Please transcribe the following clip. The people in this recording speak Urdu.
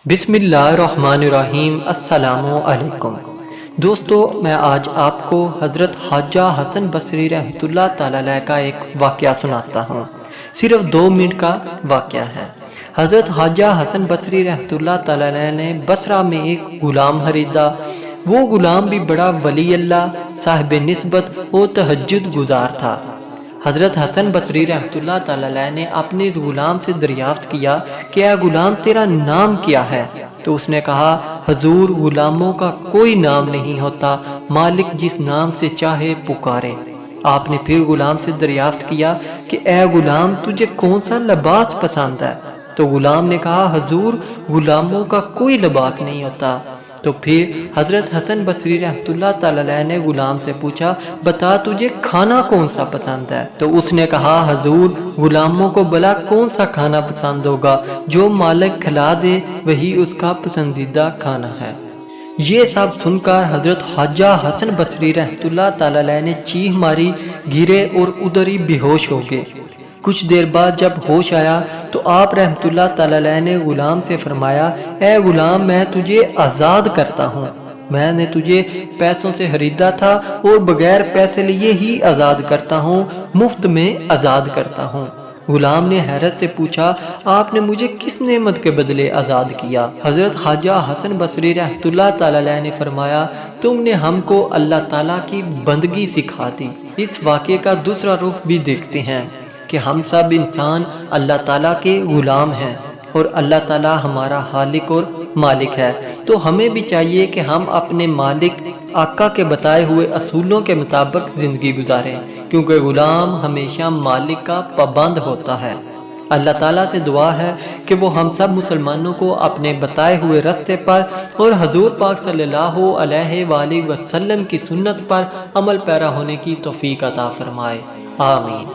بسم اللہ الرحمن الرحیم۔ السلام علیکم دوستو، میں آج آپ کو حضرت خواجہ حسن بصری رحمۃ اللہ تعالی علیہ کا ایک واقعہ سناتا ہوں۔ صرف 2 منٹ کا واقعہ ہے۔ حضرت خواجہ حسن بصری رحمۃ اللہ تعالی علیہ نے بصرہ میں ایک غلام خریدا۔ وہ غلام بھی بڑا ولی اللہ، صاحب نسبت اور تہجد گزار تھا۔ حضرت حسن بصری رحمۃ اللہ تعالی علیہ نے اپنے اس غلام سے دریافت کیا کہ اے غلام، تیرا نام کیا ہے؟ تو اس نے کہا، حضور، غلاموں کا کوئی نام نہیں ہوتا، مالک جس نام سے چاہے پکارے۔ آپ نے پھر غلام سے دریافت کیا کہ اے غلام، تجھے کون سا لباس پسند ہے؟ تو غلام نے کہا، حضور، غلاموں کا کوئی لباس نہیں ہوتا۔ تو پھر حضرت حسن بصری رحمۃ اللہ تعالی علیہ نے غلام سے پوچھا، بتا تجھے کھانا کون سا پسند ہے؟ تو اس نے کہا، حضور، غلاموں کو بھلا کون سا کھانا پسند ہوگا؟ جو مالک کھلا دے وہی اس کا پسندیدہ کھانا ہے۔ یہ سب سن کر حضرت خواجہ حسن بصری رحمۃ اللہ تعالی علیہ نے چیخ ماری، گرے اور ادھر ہی بے ہوش ہو گئے۔ کچھ دیر بعد جب ہوش آیا تو آپ رحمۃ اللہ تعالی علیہ نے غلام سے فرمایا، اے غلام، میں تجھے آزاد کرتا ہوں۔ میں نے تجھے پیسوں سے خریدا تھا اور بغیر پیسے لیے ہی آزاد کرتا ہوں، مفت میں آزاد کرتا ہوں۔ غلام نے حیرت سے پوچھا، آپ نے مجھے کس نعمت کے بدلے آزاد کیا؟ حضرت خواجہ حسن بصری رحمۃ اللہ تعالی علیہ نے فرمایا، تم نے ہم کو اللہ تعالیٰ کی بندگی سکھا دی۔ اس واقعے کا دوسرا رخ بھی دیکھتے ہیں کہ ہم سب انسان اللہ تعالیٰ کے غلام ہیں اور اللہ تعالیٰ ہمارا خالق اور مالک ہے۔ تو ہمیں بھی چاہیے کہ ہم اپنے مالک آقا کے بتائے ہوئے اصولوں کے مطابق زندگی گزاریں، کیونکہ غلام ہمیشہ مالک کا پابند ہوتا ہے۔ اللہ تعالیٰ سے دعا ہے کہ وہ ہم سب مسلمانوں کو اپنے بتائے ہوئے راستے پر اور حضور پاک صلی اللہ علیہ وآلہ وسلم کی سنت پر عمل پیرا ہونے کی توفیق عطا فرمائے۔ آمین۔